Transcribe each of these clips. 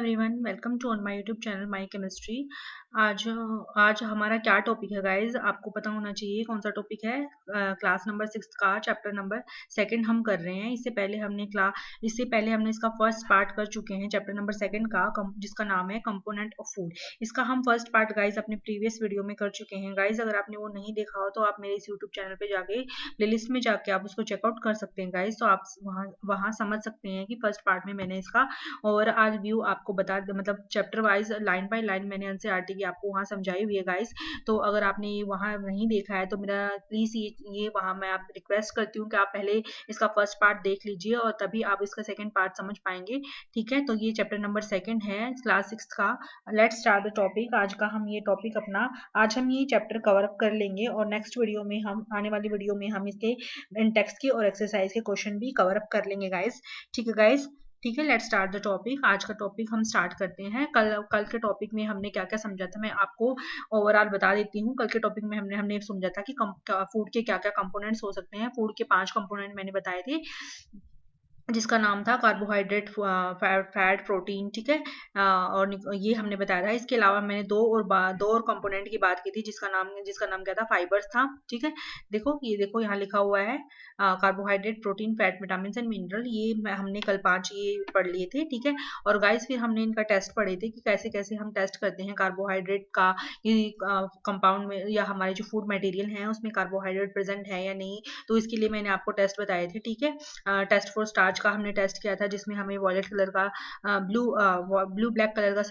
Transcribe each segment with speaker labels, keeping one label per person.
Speaker 1: Everyone, welcome to on my YouTube channel my chemistry. आज आज हमारा क्या टॉपिक है गाइज, आपको पता होना चाहिए कौन सा टॉपिक है। क्लास नंबर 6 का चैप्टर नंबर 2 हम कर रहे हैं। इससे पहले हमने इसका फर्स्ट पार्ट कर चुके हैं, चैप्टर नंबर 2 का, जिसका नाम है कंपोनेंट ऑफ फूड। इसका हम फर्स्ट पार्ट गाइज अपने प्रीवियस वीडियो में कर चुके हैं। गाइज अगर आपने वो नहीं देखा हो तो आप मेरे इस यूट्यूब चैनल पे जाके प्लेलिस्ट में जाके आप उसको चेकआउट कर सकते हैं गाइज। तो आप वहाँ समझ सकते हैं कि फर्स्ट पार्ट में मैंने इसका और आज व्यू आपको बता मतलब chapter wise line by line मैंने एनसीईआरटी की आपको वहाँ समझाई हुई है गाइस। तो अगर आपने वहाँ नहीं देखा है तो मेरा प्लीज ये वहाँ मैं आप रिक्वेस्ट करती हूँ कि आप पहले इसका फर्स्ट पार्ट देख लीजिए और तभी आप इसका सेकंड पार्ट समझ पाएंगे। ठीक है, तो ये चैप्टर नंबर 2 है क्लास 6 का। Let's start the topic. आज का हम ये टॉपिक अपना आज हम ये चैप्टर कवर अप कर लेंगे और नेक्स्ट वीडियो में हम आने वाली वीडियो में हम इसके इन टेक्स्ट के और एक्सरसाइज के क्वेश्चन भी कवर अप कर लेंगे गाइस। ठीक है गाइस, ठीक है, लेट्स स्टार्ट द टॉपिक। आज का टॉपिक हम स्टार्ट करते हैं। कल के टॉपिक में हमने क्या क्या समझा था मैं आपको ओवरऑल बता देती हूँ। कल के टॉपिक में हमने समझा था कि फूड के क्या क्या कंपोनेंट्स हो सकते हैं। फूड के 5 कंपोनेंट मैंने बताए थे, जिसका नाम था कार्बोहाइड्रेट, फैट, प्रोटीन। ठीक है, और ये हमने बताया था। इसके अलावा मैंने दो और कंपोनेंट की बात की थी, जिसका नाम क्या था, फाइबर्स था। ठीक है, देखो यहाँ लिखा हुआ है carbohydrate, protein, fat, vitamin and mineral. ये हमने कल 5 ये पढ़ लिए थे। ठीक है, और गाइस फिर हमने इनका टेस्ट पढ़े थे कि कैसे कैसे हम टेस्ट करते हैं कार्बोहाइड्रेट का, कंपाउंड में या हमारे जो फूड मटेरियल है उसमें कार्बोहाइड्रेट प्रेजेंट है या नहीं। तो इसके लिए मैंने आपको टेस्ट बताए थे। ठीक है, टेस्ट फॉर स्टार्च का हमने टेस्ट किया था, जिसमें हमें वॉयलेट कलर का ब्लू ब्लैक कलर का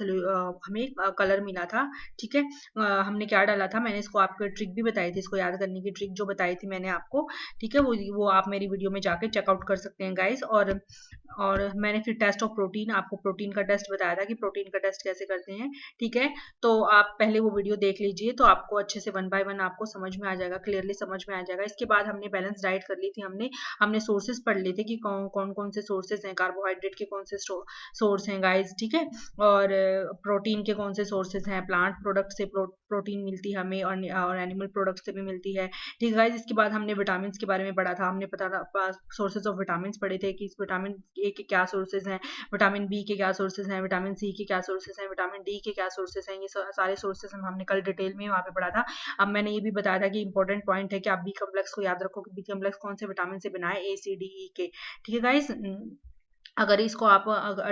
Speaker 1: हमें कलर मिला था। ठीक है, हमने क्या डाला था, मैंने इसको आपको ट्रिक भी बताई थी, इसको याद करने की ट्रिक जो बताई थी मैंने आपको। ठीक है, वो आप मेरी वीडियो में जाके चेकआउट कर सकते हैं गाइस। और मैंने फिर टेस्ट ऑफ प्रोटीन, आपको प्रोटीन का टेस्ट बताया था कि प्रोटीन का टेस्ट कैसे करते हैं। ठीक है, तो आप पहले वो वीडियो देख लीजिए तो आपको अच्छे से 1 बाय 1 आपको समझ में आ जाएगा, क्लियरली समझ में आ जाएगा। इसके बाद हमने बैलेंस डाइट कर ली थी। हमने सोर्सेज पढ़ लिए थे कि कौन कौन से सोर्सेज हैं, कार्बोहाइड्रेट के कौन से सोर्स हैं गाइस। ठीक है, और प्रोटीन के कौन से सोर्सेज हैं, प्लांट प्रोडक्ट से प्रोटीन मिलती है हमें और एनिमल प्रोडक्ट से भी मिलती है। ठीक है गाइस, इसके बाद हमने विटामिन के बारे में पढ़ा था। हमने पता था सोर्सेज ऑफ विटामिन पढ़े थे कि इस विटामिन ए के क्या सोर्सेज हैं, विटामिन बी के क्या सोर्सेज हैं, विटामिन सी के क्या सोर्सेज हैं, विटामिन डी के क्या सोर्सेज हैं। ये सारे सोर्सेज हमने कल डिटेल में वहाँ पे पढ़ा था। अब मैंने ये भी बताया था कि इंपॉर्टेंट पॉइंट है कि आप बी कॉम्प्लेक्स को याद रखो कि बी कॉम्प्लेक्स कौन से विटामिन से बना है, ए सी डी ई के। ठीक है गाइस, अगर इसको आप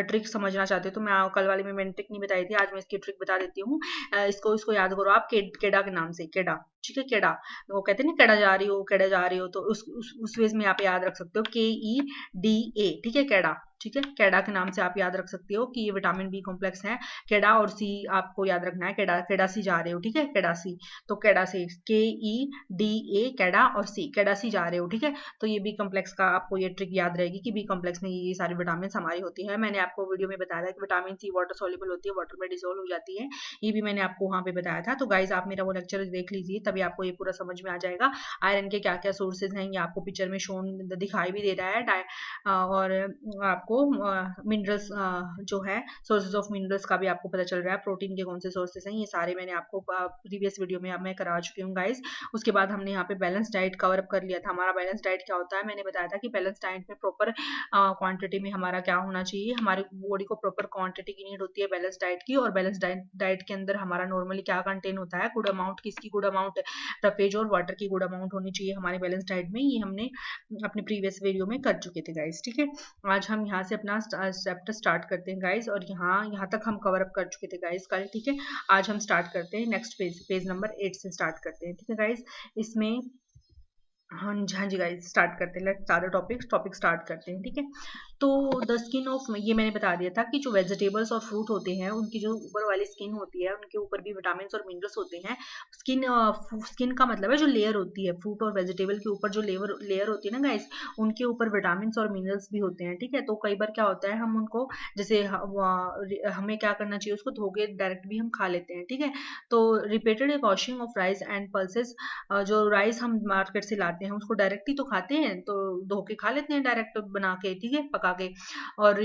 Speaker 1: ट्रिक समझना चाहते हो तो मैं कल वाले में मैंने ट्रिक नहीं बताई थी, आज मैं इसकी ट्रिक बता देती हूँ। इसको याद करो आप केडा के नाम से, केडा। ठीक है, केडा, वो कहते हैं ना केडा जा रही हो, केडा जा रही हो, तो उस वेज में आप याद रख सकते हो KEDA। ठीक है, केडा। ठीक है, केडा के नाम से आप याद रख सकते हो कि ये विटामिन बी कॉम्प्लेक्स है। केडा और सी आपको याद रखना है, केडा सी जा रहे हो। ठीक है, केडा सी, तो केडा सी, KEDA, केडा और सी, केडा सी जा रहे हो। ठीक है, तो ये बी कॉम्प्लेक्स का आपको ये ट्रिक याद रहेगी कि बी कॉम्प्लेक्स में ये सारी विटामिन हमारी होती है। मैंने आपको वीडियो में बताया था कि विटामिन सी वाटर सॉल्युबल होती है, वाटर में डिसॉल्व हो जाती है, ये भी मैंने आपको वहां पे बताया था। तो गाइज आप मेरा वो लेक्चर देख लीजिए, तभी आपको ये पूरा समझ में आ जाएगा। आयरन के क्या क्या सोर्सेज हैं ये आपको पिक्चर में शोन दिखाई भी दे रहा है। और आपको मिनरल्स जो है, सोर्सेज ऑफ मिनरल्स का भी आपको पता चल रहा है। प्रोटीन के कौन से सोर्सेज हैं, ये सारे मैंने आपको प्रीवियस वीडियो में मैं करा चुकी हूँ गाइज। उसके बाद हमने यहाँ पे बैलेंस डाइट कवर अप कर लिया था। हमारा बैलेंस डाइट क्या होता है, मैंने बताया था कि बैलेंस डाइट में प्रॉपर क्वांटिटी में हमारा क्या होना चाहिए, हमारी बॉडी को प्रॉपर क्वांटिटी की नीड होती है बैलेंस डाइट की। और बैलेंस डाइट के अंदर हमारा नॉर्मली क्या कंटेन होता है, गुड अमाउंट, किसकी गुड अमाउंट, टफेज और वाटर की गुड अमाउंट होनी चाहिए हमारे बैलेंस डाइट में। ये हमने अपने प्रीवियस वीडियो में कर चुके थे गाइस। ठीक है, आज हम यहाँ से अपना चैप्टर स्टार्ट करते हैं गाइस, और यहाँ तक हम कवर अप कर चुके थे गाइस कल। ठीक है, आज हम स्टार्ट करते हैं नेक्स्ट पेज नंबर 8 से स्टार्ट करते हैं। ठीक है गाइस, इसमें हाँ जी गाइस, स्टार्ट करते हैं। Let's start the topic start करते हैं। ठीक है, तो द स्किन ऑफ, ये मैंने बता दिया था कि जो वेजिटेबल्स और फ्रूट होते हैं उनकी जो ऊपर वाली स्किन होती है उनके ऊपर भी विटामिन और मिनरल्स होते हैं। स्किन का मतलब है जो लेयर होती है, फ्रूट और वेजिटेबल के ऊपर जो लेयर होती है ना गाइस, उनके ऊपर विटामिन और मिनरल्स भी होते हैं। ठीक है, तो कई बार क्या होता है, हम उनको जैसे हमें क्या करना चाहिए, उसको धो के डायरेक्ट भी हम खा लेते हैं। ठीक है, तो repeated washing of rice and pulses, जो राइस हम मार्केट से लाते खाते हैं उसको डायरेक्ट ही तो खाते हैं, तो धो के खा लेते हैं डायरेक्ट बना के, ठीक है, पका के। और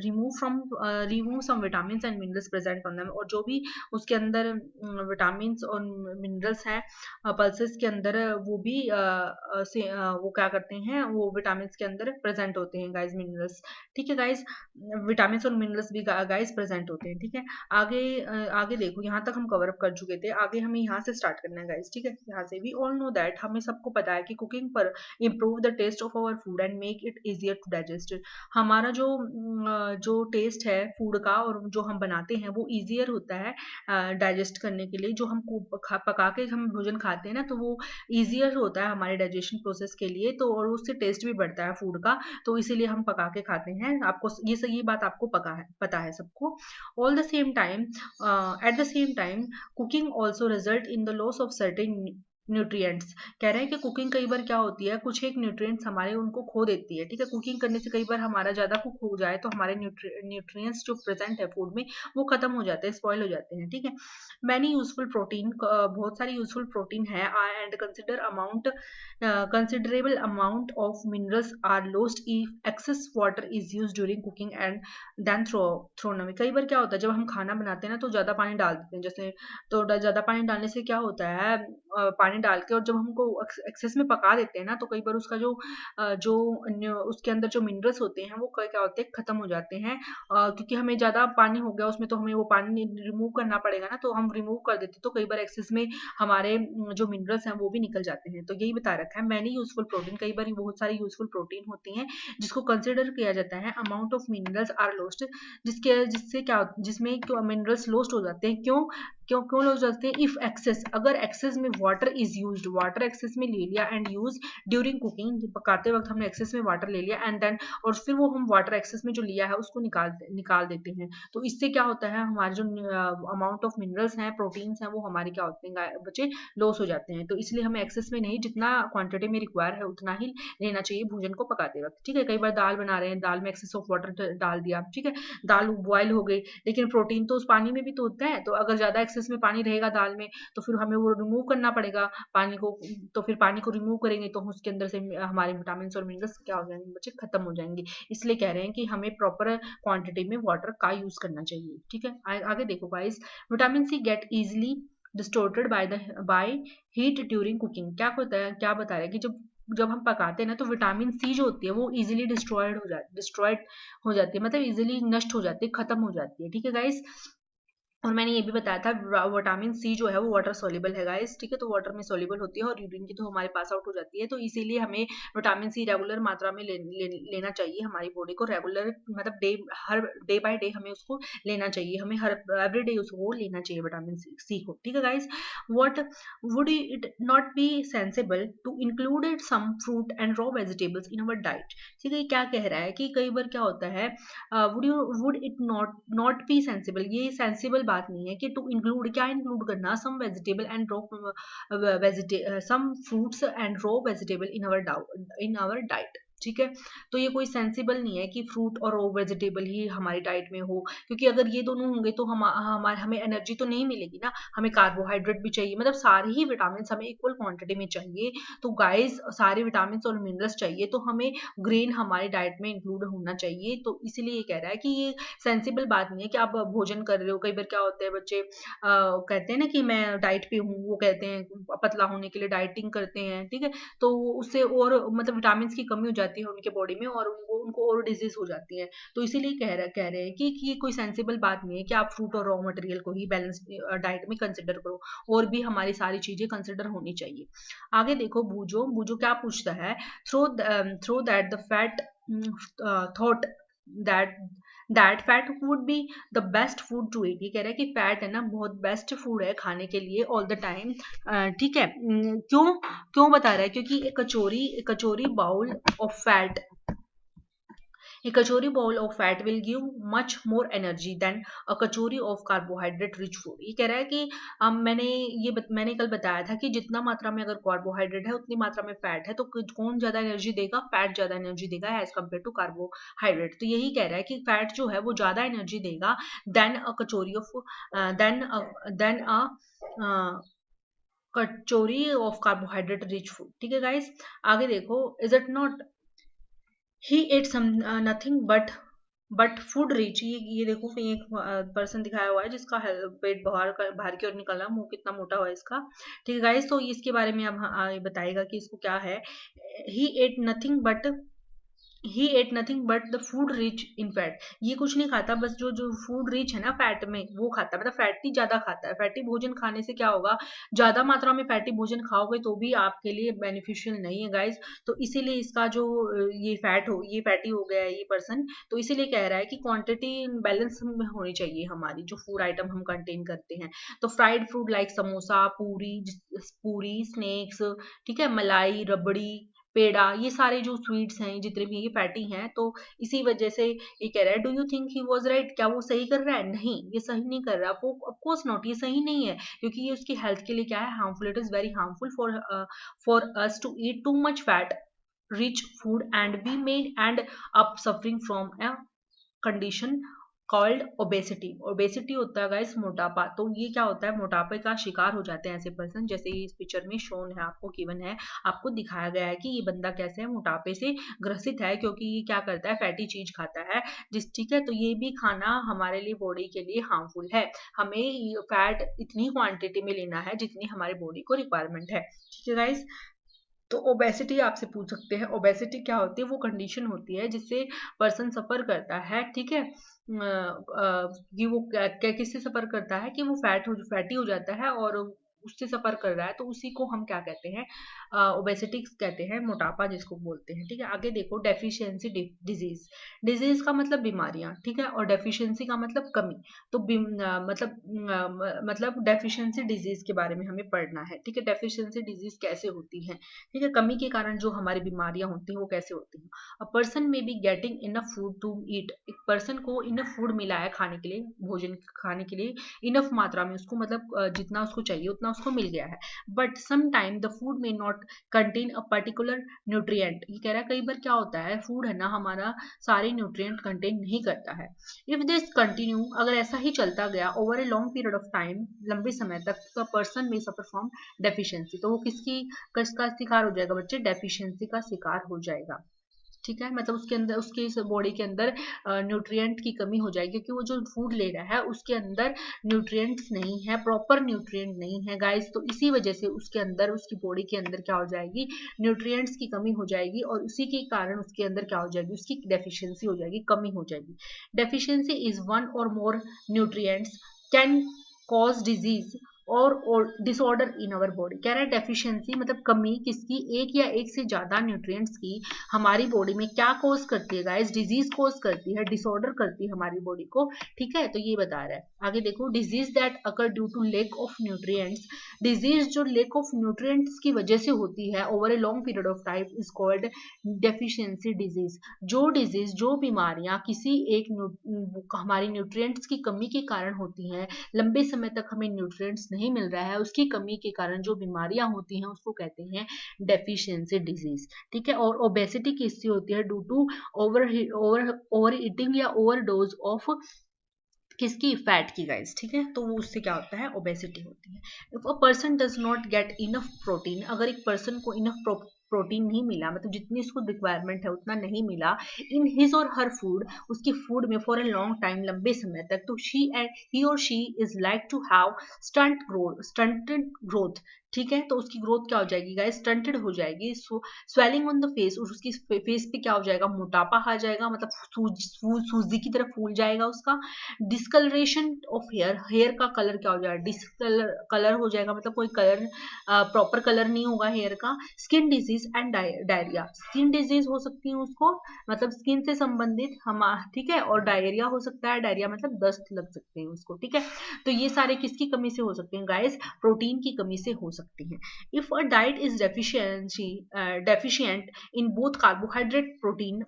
Speaker 1: remove some vitamin and minerals present on them, और जो भी उसके अंदर विटामिन और मिनरल्स हैं पल्सेस के अंदर, वो भी वो क्या करते हैं, वो विटामिन के अंदर प्रेजेंट होते हैं गाइस, मिनरल्स, ठीक है गाइस, विटामिन और मिनरल्स भी गाइस प्रेजेंट होते हैं, ठीक है। आगे आगे देखो, यहाँ तक हम कवर अप कर चुके थे, आगे हमें यहाँ से स्टार्ट करना है गाइस, ठीक है। यहाँ से वी ऑल नो दैट, हमें सबको पता है कि कुकिंग पर improve the taste of our food and make it easier to digest. हमारा जो टेस्ट है फूड का और जो हम बनाते हैं वो इजियर होता है डाइजेस्ट करने के लिए। जो हम पका के हम भोजन खाते हैं ना, तो वो इजियर होता है हमारे डाइजेशन प्रोसेस के लिए, तो और उससे टेस्ट भी बढ़ता है फूड का, तो इसीलिए हम पका के खाते हैं। आपको ये बात आपको पता है सबको। All the same time at the same time cooking also result in the loss of certain nutrients. कह रहे हैं कि कुकिंग कई बार क्या होती है, कुछ एक न्यूट्रिएंट्स हमारे उनको खो देती है, ठीक है। कुकिंग करने से कई बार हमारा ज्यादा कुक हो जाए तो हमारे न्यूट्रिएंट्स जो प्रेजेंट है फूड में वो खत्म हो जाते हैं, स्पॉइल हो जाते हैं, ठीक है। मैनी यूजफुल प्रोटीन, बहुत सारी यूजफुल प्रोटीन है and considerable amount of minerals are lost if excess water is use during cooking and then thrown away. कई बार क्या होता है, जब हम खाना बनाते हैं ना तो ज्यादा पानी डाल देते हैं, जैसे तो ज्यादा पानी डालने से क्या होता है, पानी डाल के और जब हमको एक्सेस में पका देते हैं ना, तो कई बार उसका उसके अंदर जो मिनरल्स होते हैं वो क्या होते हैं, खत्म हो जाते हैं, क्योंकि हमें ज्यादा पानी हो गया उसमें, तो हमें वो पानी रिमूव करना पड़ेगा ना, तो हम रिमूव कर देते, तो कई बार एक्सेस में हमारे जो मिनरल्स हैं वो भी निकल जाते हैं। तो यही बता रखा है, मैनी यूजफुल प्रोटीन, कई बार बहुत सारी यूजफुल प्रोटीन होती हैं जिसको कंसिडर किया जाता है। Amount of minerals are lost, जिससे क्या, जिसमें मिनरल्स लॉस्ट हो जाते हैं, क्यों क्यों क्यों लॉस जाते हैं, इफ एक्सेस, अगर एक्सेस में water is used, water excess में ले लिया एंड यूज ड्यूरिंग कुकिंग, पकाते वक्त हमने एक्सेस में वाटर ले लिया एंड देन, और फिर वो हम वाटर एक्सेस में जो लिया है उसको निकाल देते हैं, तो इससे क्या होता है, हमारे जो अमाउंट ऑफ मिनरल्स हैं, प्रोटीन्स हैं, वो हमारे क्या होते हैं बच्चे, लॉस हो जाते हैं। तो इसलिए हमें एक्सेस में नहीं, जितना क्वांटिटी में रिक्वायर है उतना ही लेना चाहिए भोजन को पकाते वक्त, ठीक है। कई बार दाल बना रहे हैं, दाल में एक्सेस ऑफ वाटर डाल दिया, ठीक है, दाल बॉयल हो गई, लेकिन प्रोटीन तो उस पानी में भी तो होता है, तो अगर ज्यादा एक्सेस में पानी रहेगा दाल में तो फिर हमें वो रिमूव करना पड़ेगा पानी को, तो फिर पानी को रिमूव करेंगे तो उसके अंदर से हमारे विटामिन और मिनरल्स क्या हो जाएंगे बच्चे, खत्म हो जाएंगे। इसलिए कह रहे हैं कि हमें प्रॉपर क्वांटिटी में वाटर का यूज करना चाहिए, ठीक है। आगे देखो guys, vitamin C get easily distorted by heat during cooking. क्या होता है, क्या बता रहे हैं कि जब जब हम पकाते हैं ना, तो विटामिन सी जो होती है वो इजीली डिस्ट्रॉयड हो जाती है, मतलब इजीली नष्ट हो जाती है, खत्म हो जाती है, ठीक है गाइस। और मैंने ये भी बताया था विटामिन सी जो है वो वाटर सोल्यूबल है गाइस, ठीक है, तो वाटर में सोल्यूबल होती है और यूरिन की तो हमारे पास आउट हो जाती है, तो इसीलिए हमें विटामिन सी रेगुलर मात्रा में लेना चाहिए, हमारी बॉडी को रेगुलर, मतलब हर डे बाय डे हमें उसको लेना चाहिए, हमें हर एवरी डे उसको लेना चाहिए विटामिन सी को, ठीक है guys. What would it not be sensible to included some fruit and raw vegetables in our diet. ठीक है, क्या कह रहा है कि कई बार क्या होता है, would it not be sensible, ये सेंसिबल बात नहीं है कि टू इंक्लूड, क्या इंक्लूड करना, some vegetable and raw some fruits and raw vegetable in our diet, ठीक है। तो ये कोई सेंसिबल नहीं है कि फ्रूट और रॉ वेजिटेबल ही हमारी डाइट में हो, क्योंकि अगर ये दोनों होंगे तो हमें एनर्जी तो नहीं मिलेगी ना, हमें कार्बोहाइड्रेट भी चाहिए, मतलब सारे ही विटामिन हमें इक्वल क्वांटिटी में चाहिए। तो गाइस, सारे विटामिन और मिनरल्स चाहिए तो हमें ग्रेन हमारी डाइट में इंक्लूड होना चाहिए, तो इसीलिए ये कह रहा है कि ये सेंसिबल बात नहीं है कि आप भोजन कर रहे हो। कई बार क्या होता है, बच्चे कहते हैं ना कि मैं डाइट पे हूँ, वो कहते हैं पतला होने के लिए डाइटिंग करते हैं, ठीक है, तो उससे और मतलब विटामिन की कमी हो जाती है उनके बॉडी में और उनको और डिजीज हो जाती है। तो इसीलिए कह रहे हैं कि ये कोई सेंसिबल बात नहीं है कि आप फ्रूट और रॉ मटेरियल को ही बैलेंस डाइट में कंसिडर करो, और भी हमारी सारी चीजें कंसिडर होनी चाहिए। आगे देखो, बूजो बूजो क्या पूछता है, throw that the fat thought that fat would be the best food to eat. ये कह रहा है कि फैट है ना बहुत बेस्ट फूड है खाने के लिए ऑल द टाइम, ठीक है। क्यों क्यों बता रहा है, क्योंकि एक kachori bowl of fat, a kachori bowl of fat will give much more energy than a kachori of carbohydrate rich food। ये कह रहा है कि मैंने कल बताया था कि जितना मात्रा में अगर कार्बोहाइड्रेट है उतनी मात्रा में फैट है, तो कौन ज्यादा एनर्जी देगा, फैट ज्यादा एनर्जी देगा एज कम्पेयर टू कार्बोहाइड्रेट। तो यही कह रहा है कि फैट जो है वो ज्यादा एनर्जी देगा than a kachori of than than a kachori of carbohydrate rich food. ठीक है गाइस, आगे देखो, is it not he ate some nothing but food rich. ये देखो, एक पर्सन दिखाया हुआ है जिसका पेट बाहर की ओर निकल रहा है, मुंह कितना मोटा हुआ है इसका। ठीक है गाइस, तो इसके बारे में अब बताएगा कि इसको क्या है। He ate nothing but he ate nothing but the food rich in fat. ये कुछ नहीं खाता, बस जो जो फूड रिच है ना फैट में, वो खाता है। मतलब फैटी ज्यादा खाता है। फैटी भोजन खाने से क्या होगा, ज्यादा मात्रा में फैटी भोजन खाओगे तो भी आपके लिए बेनिफिशियल नहीं है गाइस। तो इसीलिए इसका जो ये फैटी हो गया है ये पर्सन, तो इसीलिए कह रहा है कि क्वांटिटी बैलेंस में होनी चाहिए हमारी, जो फूड आइटम हम कंटेन करते हैं। तो फ्राइड फूड लाइक समोसा, पूरी स्नैक्स, ठीक है, मलाई, रबड़ी, पेड़ा, ये सारे जो स्वीट्स हैं जितने भी ये फैटी हैं। तो इसी वजह से ये कह रहा है, do you think he was right, क्या वो सही कर रहा है? नहीं, ये सही नहीं कर रहा, वो ऑफ कोर्स नॉट, ये सही नहीं है, क्योंकि ये उसकी हेल्थ के लिए क्या है, harmful. It is very harmful for us to eat too much fat rich food and we may end up suffering from a condition called obesity. Obesity होता है गाइस मोटापा। तो ये क्या होता है, मोटापे का शिकार हो जाते हैं ऐसे पर्सन, जैसे इस पिक्चर में शोन है, आपको गिवन है, आपको दिखाया गया है कि ये बंदा कैसे है, मोटापे से ग्रसित है, क्योंकि ये क्या करता है, फैटी चीज खाता है। ठीक है, तो ये भी खाना हमारे लिए, बॉडी के लिए हार्मफुल है। हमें फैट इतनी क्वांटिटी में लेना है जितनी हमारी बॉडी को रिक्वायरमेंट है। ठीक है गाइस, तो ओबेसिटी आपसे पूछ सकते हैं, ओबेसिटी क्या होती है? वो कंडीशन होती है जिससे पर्सन सफर करता है, ठीक है, कि वो किससे सफर करता है, कि वो फैटी हो जाता है और उससे सफर कर रहा है, तो उसी को हम क्या कहते हैं, ओबेसिटी कहते हैं, मोटापा जिसको बोलते हैं। ठीक है, आगे देखो, डेफिशिएंसी डिजीज। डिजीज का मतलब बीमारियां, ठीक है, और डेफिशिएंसी का मतलब कमी। तो मतलब डेफिशिएंसी डिजीज के बारे में हमें पढ़ना है। ठीक है, डेफिशिएंसी डिजीज कैसे होती है, ठीक है, कमी के कारण जो हमारी बीमारियां होती हैं वो कैसे होती हैं। A person may be getting enough food to eat. एक पर्सन को इनफ फूड मिला है खाने के लिए, भोजन खाने के लिए इनफ मात्रा में उसको, मतलब जितना उसको चाहिए उतना उसको मिल गया है, but some time the food may not contain a particular nutrient. ये कह रहा है कई बार क्या होता है, फूड है ना हमारा सारे न्यूट्रिएंट कंटेन नहीं करता है। इफ दिस कंटिन्यू, अगर ऐसा ही चलता गया over a long period of time, लंबे समय तक, द पर्सन में सफर फ्रॉम डेफिशिएंसी। तो वो किसका शिकार हो जाएगा बच्चे? डेफिशिएंसी का शिकार हो जाएगा। ठीक है, मतलब उसके अंदर, उसके बॉडी के अंदर न्यूट्रिएंट की कमी हो जाएगी, क्योंकि वो जो फूड ले रहा है उसके अंदर न्यूट्रिएंट्स नहीं है, प्रॉपर न्यूट्रिएंट नहीं है गाइस। तो इसी वजह से उसके अंदर, उसकी बॉडी के अंदर क्या हो जाएगी, न्यूट्रिएंट्स की कमी हो जाएगी, और उसी के कारण उसके अंदर क्या हो जाएगी, उसकी डेफिशिएंसी हो जाएगी, कमी हो जाएगी। डेफिशिएंसी इज वन और मोर न्यूट्रिएंट्स कैन कॉज डिजीज और डिसऑर्डर इन अवर बॉडी। कह रहा है डेफिशिएंसी मतलब कमी किसकी, एक या एक से ज्यादा न्यूट्रिएंट्स की हमारी बॉडी में क्या कॉज करती है गाइस, डिजीज कॉज करती है, डिसऑर्डर करती है हमारी बॉडी को। ठीक है, तो ये बता रहा है। आगे देखो, disease that occur due to lack of nutrients. Disease जो लेक ऑफ न्यूट्रिएंट्स की वजह से होती है over a long period of time is called deficiency disease. जो डिजीज, जो बीमारियां किसी एक हमारी न्यूट्रिएंट्स की कमी के कारण होती हैं, लंबे समय तक हमें न्यूट्रिएंट्स नहीं मिल रहा है, उसकी कमी के कारण जो बीमारियां होती हैं उसको कहते हैं डेफिशिएंसी डिजीज। ठीक है, और ओबेसिटी किससे होती है? Due to over over eating या ओवरडोज ऑफ किसकी, फैट की गाइस। ठीक है, तो वो उससे क्या होता है, ओबेसिटी होती है। If a person does not get enough protein, अगर एक पर्सन को इनफ प्रोटीन नहीं मिला, मतलब जितनी उसको रिक्वायरमेंट है उतना नहीं मिला, इन हिज और हर फूड, उसकी फूड में, फॉर ए लॉन्ग टाइम, लंबे समय तक, तो ही और she is like to have stunted growth. ठीक है, तो उसकी ग्रोथ क्या हो जाएगी गाइस, स्टंटेड हो जाएगी। स्वेलिंग ऑन द फेस, और उसकी फेस पे क्या हो जाएगा, मोटापा आ जाएगा, मतलब सूजी की तरह फूल जाएगा उसका। डिस्कलरेशन ऑफ हेयर, हेयर का कलर क्या हो जाएगा, डिस्कलर कलर हो जाएगा, मतलब कोई कलर, प्रॉपर कलर नहीं होगा हेयर का। Skin disease and diarrhoea, skin disease हो सकती है उसको, मतलब स्किन से संबंधित हम, ठीक है, और डायरिया हो सकता है, डायरिया मतलब दस्त लग सकते हैं उसको। ठीक है, तो ये सारे किसकी कमी से हो सकते हैं गाइस, प्रोटीन की कमी से हो सकती हैं। If a diet is deficient in both carbohydrate protein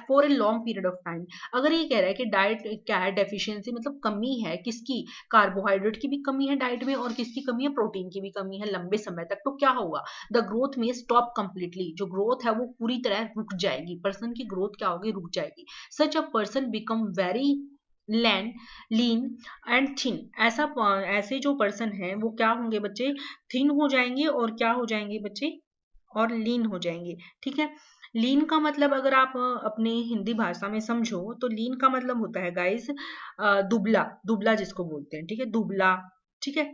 Speaker 1: for a long period of time, अगर ये कह रहा है कि डाइट क्या है, डेफिशिएंसी मतलब कमी है किसकी, कार्बोहाइड्रेट की भी कमी है डाइट में, और किसकी कमी है, प्रोटीन की भी कमी है लंबे समय तक, तो क्या होगा, द ग्रोथ में स्टॉप कंप्लीटली, जो ग्रोथ है वो पूरी तरह रुक जाएगी, पर्सन की ग्रोथ क्या होगी, रुक जाएगी। Such a person become very lean lean and thin. ऐसे जो पर्सन है वो क्या होंगे बच्चे, थिन हो जाएंगे और क्या हो जाएंगे बच्चे, और लीन हो जाएंगे। ठीक है, लीन का मतलब अगर आप अपने हिंदी भाषा में समझो तो लीन का मतलब होता है गाइस दुबला, दुबला जिसको बोलते हैं, ठीक है, दुबला। ठीक है,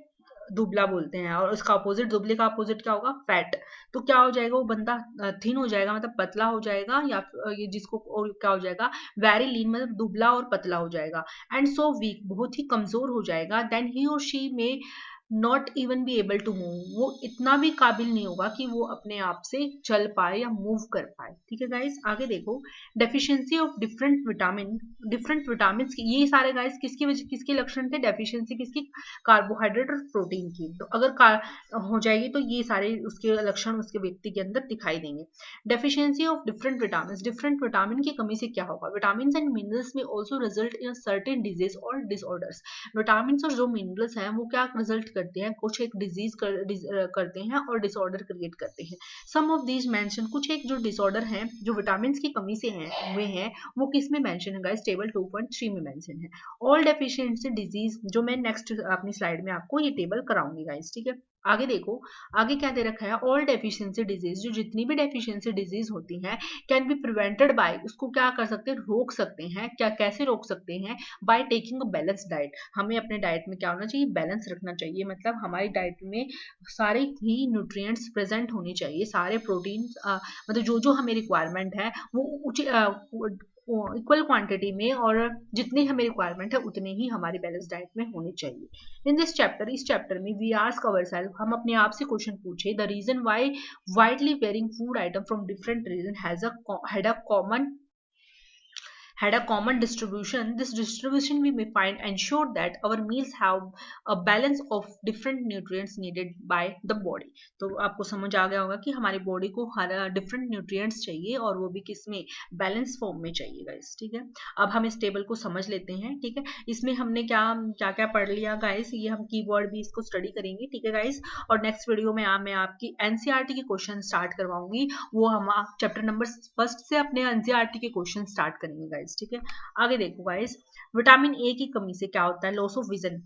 Speaker 1: दुबला बोलते हैं, और उसका अपोजिट, दुबले का अपोजिट क्या होगा, फैट। तो क्या हो जाएगा वो बंदा, थिन हो जाएगा मतलब पतला हो जाएगा, या ये जिसको, और क्या हो जाएगा, वेरी लीन मतलब दुबला और पतला हो जाएगा। एंड सो वीक, बहुत ही कमजोर हो जाएगा। देन ही और she may not even be able to move, वो इतना भी काबिल नहीं होगा कि वो अपने आप से चल पाए या मूव कर पाए। ठीक है गाइस, आगे देखो, deficiency of different vitamin, different vitamin, ये सारे गाइस किसके लक्षण थे, डेफिशिएंसी किसकी, कार्बोहाइड्रेट और प्रोटीन की। तो अगर हो जाएगी तो ये सारे उसके लक्षण उसके व्यक्ति के अंदर दिखाई देंगे। Deficiency of different vitamin, different vitamin की कमी से क्या होगा, विटामिन एंड मिनरल्स में also result in certain disease और डिसऑर्डर्स। विटामिन और जो मिनरल्स हैं वो क्या रिजल्ट करते हैं, कुछ एक करते हैं और डिसऑर्डर क्रिएट करते हैं। सम ऑफ दीज मेंशन, कुछ एक जो डिसऑर्डर हैं जो विटामिन की कमी से हैं हुए हैं, वो किस में मेंशन है गाइस, टेबल 2.3 में मेंशन है। ऑल डेफिशिएंसी डिजीज, जो मैं नेक्स्ट अपनी स्लाइड में आपको ये टेबल कराऊंगी गाइस। ठीक है, आगे देखो, आगे क्या दे रखा है, ऑल डेफिशिएंसी डिजीज, जो जितनी भी डेफिशिएंसी डिजीज होती हैं कैन बी प्रिवेंटेड बाय, उसको क्या कर सकते हैं, रोक सकते हैं, क्या कैसे रोक सकते हैं, by taking a balance diet. हमें अपने डाइट में क्या होना चाहिए, बैलेंस रखना चाहिए, मतलब हमारी डाइट में सारे ही न्यूट्रिएंट्स प्रेजेंट होने चाहिए, सारे प्रोटीन, मतलब जो जो हमें रिक्वायरमेंट है वो इक्वल क्वांटिटी में, और जितनी हमें रिक्वायरमेंट है उतने ही हमारी बैलेंस डाइट में होनी चाहिए। इन दिस चैप्टर, इस चैप्टर में वी आस्क अवरसेल्फ, हम अपने आप से क्वेश्चन पूछे, the reason why widely varying food item from different region had a common distribution. This distribution we may find ensure that our meals have a balance of different nutrients needed by the body. तो आपको समझ आ गया होगा कि हमारी body को हर different nutrients चाहिए, और वो भी किस में, बैलेंस फॉर्म में चाहिए गाइस। ठीक है, अब हम इस टेबल को समझ लेते हैं। ठीक है, इसमें हमने क्या क्या क्या पढ़ लिया गाइस, ये हम कीवर्ड भी इसको स्टडी करेंगे। ठीक है गाइस, और नेक्स्ट वीडियो में मैं आपकी एनसीईआरटी के क्वेश्चन स्टार्ट करवाऊंगी, वो हम चैप्टर नंबर फर्स्ट से अपने एनसीईआरटी के क्वेश्चन स्टार्ट करेंगे गाइस। ठीक है, आगे देखो गाइस, विटामिन ए की कमी से क्या होता है, लॉस ऑफ विजन,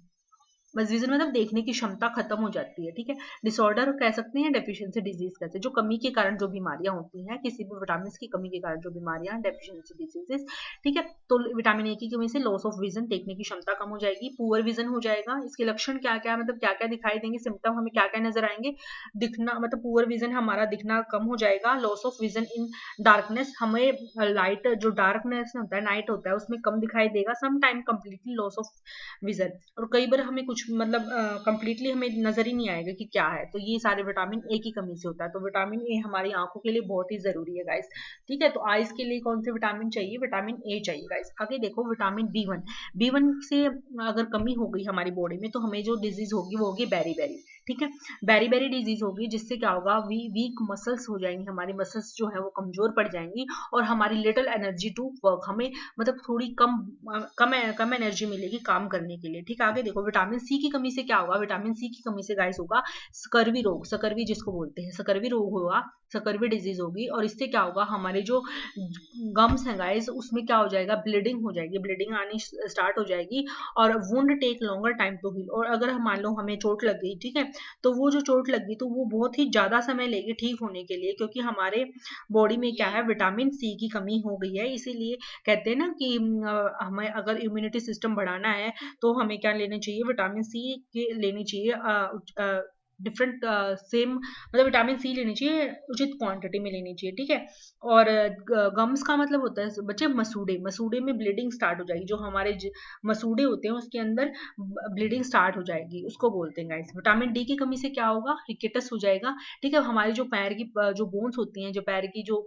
Speaker 1: बस विजन मतलब देखने की क्षमता खत्म हो जाती है। ठीक है, डिसऑर्डर कह सकते हैं, डेफिशिएंसी डिजीज कहते हैं, जो कमी के कारण जो बीमारियां होती हैं, किसी भी विटामिन की कमी के कारण जो बीमारियां, डेफिशिएंसी डिजीजेस। ठीक है, तो विटामिन ए की कमी से लॉस ऑफ विजन, देखने की क्षमता कम हो जाएगी, पुअर विजन हो जाएगा। इसके लक्षण क्या क्या, मतलब क्या क्या दिखाई देंगे, सिम्टम हमें क्या क्या नजर आएंगे, दिखना मतलब पुअर विजन हमारा दिखना कम हो जाएगा, loss of vision in darkness, हमें लाइट जो डार्कनेस होता है, नाइट होता है, उसमें कम दिखाई देगा, some time completely loss of vision, और कई बार हमें कुछ मतलब कंप्लीटली हमें नजर ही नहीं आएगा कि क्या है। तो ये सारे विटामिन ए की कमी से होता है। तो विटामिन ए हमारी आंखों के लिए बहुत ही जरूरी है गाइस। ठीक है, तो आइज के लिए कौन से विटामिन चाहिए, विटामिन ए चाहिए गाइस। आगे देखो, विटामिन बी 1, बी 1 से अगर कमी हो गई हमारी बॉडी में, तो हमें जो डिजीज होगी वो होगी बेरी बेरी। ठीक है, बेरी बेरी डिजीज होगी, जिससे क्या होगा, वीक मसल्स हो जाएंगे, हमारी मसल्स जो है वो कमजोर पड़ जाएंगी, और हमारी लिटिल एनर्जी टू वर्क, हमें मतलब थोड़ी कम एनर्जी मिलेगी काम करने के लिए। ठीक है, आगे देखो, विटामिन सी की कमी से क्या होगा, विटामिन सी की कमी से गाइस होगा स्कर्वी रोग, स्कर्वी जिसको बोलते हैं, स्कर्वी रोग होगा, स्कर्वी डिजीज होगी, और इससे क्या होगा, हमारे जो गम्स हैं गाइस उसमें क्या हो जाएगा, ब्लीडिंग हो जाएगी, ब्लीडिंग आनी स्टार्ट हो जाएगी, और wound take longer time to heal, और अगर हम मान लो हमें चोट लग गई, ठीक है, तो वो जो चोट लग गई तो वो बहुत ही ज्यादा समय लेगी ठीक होने के लिए, क्योंकि हमारे बॉडी में क्या है, विटामिन सी की कमी हो गई है। इसीलिए कहते हैं ना कि हमें अगर इम्यूनिटी सिस्टम बढ़ाना है तो हमें क्या लेना चाहिए, विटामिन सी के लेनी चाहिए, डिफरेंट सेम मतलब विटामिन सी लेनी चाहिए, उचित क्वांटिटी में लेनी चाहिए। ठीक है, और गम्स का मतलब होता है बच्चे मसूड़े, मसूड़े में ब्लीडिंग स्टार्ट हो जाएगी, जो हमारे मसूड़े होते हैं उसके अंदर ब्लीडिंग स्टार्ट हो जाएगी, उसको बोलते हैं गाइस। विटामिन डी की कमी से क्या होगा, रिकेटस हो जाएगा। ठीक है, हमारी जो पैर की जो बोन्स होती हैं, जो पैर की जो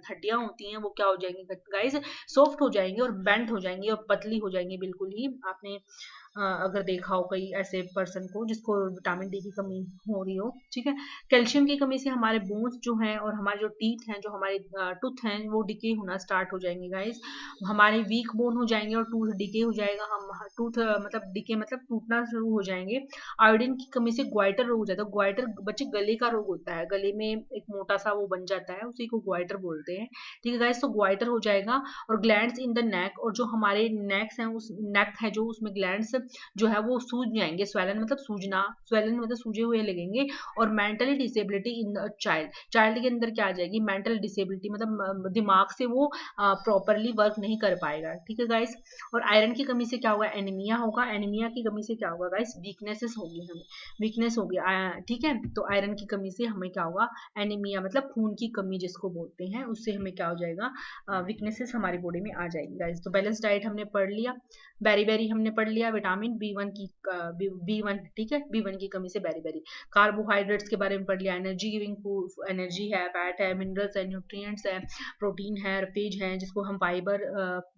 Speaker 1: हड्डियां होती हैं, वो क्या हो जाएंगी गाइस, सॉफ्ट हो जाएंगी और बेंड हो जाएंगी और पतली हो जाएंगी बिल्कुल ही। आपने अगर देखा हो कई ऐसे पर्सन को जिसको विटामिन डी की कमी हो रही हो, ठीक है। कैल्शियम की कमी से हमारे बोन्स जो हैं और हमारे जो टीथ हैं, जो हमारे टूथ हैं, वो डिके होना स्टार्ट हो जाएंगे गाइस। हमारे वीक बोन हो जाएंगे और टूथ डिके हो जाएगा। हम टूथ मतलब डिके मतलब टूटना शुरू हो जाएंगे। आयोडीन की कमी से ग्वाइटर रोग हो जाता है। ग्वाइटर बच्चे गले का रोग होता है, गले में एक मोटा सा वो बन जाता है, उसी को ग्वाइटर बोलते हैं, ठीक है गाइस। तो ग्वाइटर हो जाएगा। और ग्लैंड्स इन द नेक, और जो हमारे नेक्स हैं, उस नेक है जो, उसमें ग्लैंड्स जो है वो सूज जाएंगे। स्वेलन मतलब सूजना, स्वेलन मतलब सूजे हुए लगेंगे। और mentally disability in the child, child के अंदर क्या आ जाएगी, मेंटल डिसेबिलिटी, मतलब दिमाग से वो प्रॉपरली वर्क नहीं कर पाएगा, ठीक है गाइस। और आयरन की कमी से क्या होगा, एनीमिया होगा। एनीमिया की कमी से क्या होगा गाइस, वीकनेसेस होगी, हमें वीकनेस होगी, ठीक है। तो आयरन की कमी से हमें क्या होगा, एनीमिया मतलब खून की कमी जिसको बोलते हैं, उससे हमें क्या हो जाएगा, वीकनेसेस हमारी बॉडी में आ जाएगी गाइस। तो बैलेंस डाइट हमने पढ़ लिया, बेरी बेरी हमने पढ़ लिया, विटामिन बी1 की बी1, ठीक है, बी1 की कमी से बेरी बेरी। कार्बोहाइड्रेट्स के बारे में पढ़ लिया, एनर्जी गिविंग फूड, एनर्जी है, फैट है, मिनरल्स है, न्यूट्रिएंट्स है, प्रोटीन है, पेज है जिसको हम फाइबर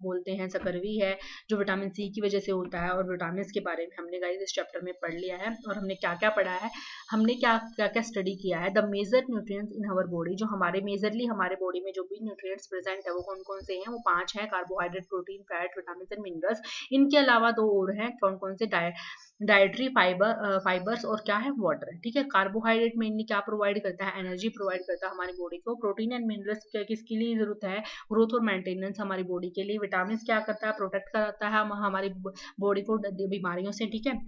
Speaker 1: बोलते हैं, सकरवी है जो विटामिन सी की वजह से होता है। और विटामिन के बारे में हमने गाइस इस चैप्टर में पढ़ लिया है। और हमने क्या क्या पढ़ा है, हमने क्या क्या क्या स्टडी किया है, the major nutrients in our body, जो हमारे मेजरली हमारे बॉडी में जो भी न्यूट्रिएंट्स प्रेजेंट है वो कौन कौन से हैं, वो 5 हैं, carbohydrate, protein, fat, vitamin and minerals. इनके अलावा 2 और हैं, कौन कौन से, डाइटरी फाइबर्स और क्या है, वाटर, ठीक है। कार्बोहाइड्रेट मेनली क्या प्रोवाइड करता है, एनर्जी प्रोवाइड करता है हमारी बॉडी को। प्रोटीन एंड मिनरल्स किसके लिए जरूरत है, ग्रोथ और मेंटेनेंस हमारी बॉडी के लिए। विटामिन क्या करता है, प्रोटेक्ट करता है हमारी बॉडी को बीमारियों से, ठीक है।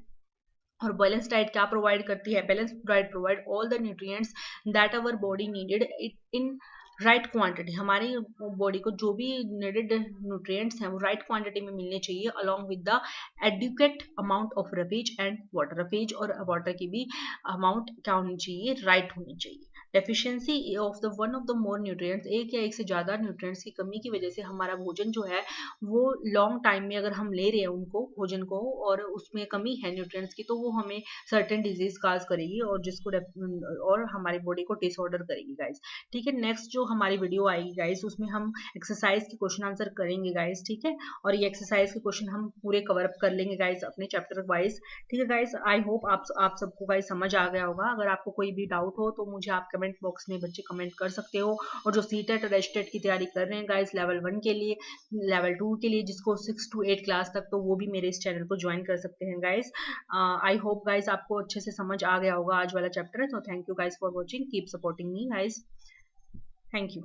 Speaker 1: और बैलेंस डाइट क्या प्रोवाइड करती है, balance diet provide all the nutrients that our body needed in right quantity. हमारी बॉडी को जो भी नीडेड न्यूट्रिएंट्स हैं वो राइट क्वांटिटी में मिलने चाहिए, along with the educate amount of roughage and water. Roughage और वाटर की भी अमाउंट क्या होनी चाहिए, राइट होनी चाहिए। Deficiency of the one of the more nutrients, एक या एक से ज्यादा न्यूट्रिएंट्स की कमी की वजह से हमारा भोजन जो है वो लॉन्ग टाइम में अगर हम ले रहे हैं उनको भोजन को, और उसमें कमी है न्यूट्रिएंट्स की, तो वो हमें सर्टेन डिजीज काज करेगी और जिसको और हमारी बॉडी को डिसऑर्डर करेगी गाइस, ठीक है। नेक्स्ट जो हमारी वीडियो आएगी गाइस, उसमें हम एक्सरसाइज के क्वेश्चन आंसर करेंगे गाइस, ठीक है। और ये एक्सरसाइज के क्वेश्चन हम पूरे कवर अप कर लेंगे गाइस अपने चैप्टर वाइज, ठीक है गाइस। आई होप आप सबको गाइस समझ आ गया होगा। अगर आपको कोई भी डाउट हो तो मुझे आप कमेंट बॉक्स में बच्चे कमेंट कर सकते हो। और जो सीटेट और एचटेट की तैयारी कर रहे हैं गाइस लेवल 1 के लिए, लेवल 2 के लिए, जिसको 6 to 8 क्लास तक, तो वो भी मेरे इस चैनल को ज्वाइन कर सकते हैं गाइस। आई होप गाइस आपको अच्छे से समझ आ गया होगा आज वाला चैप्टर। तो thank you guys for watching, keep supporting me guys, thank you.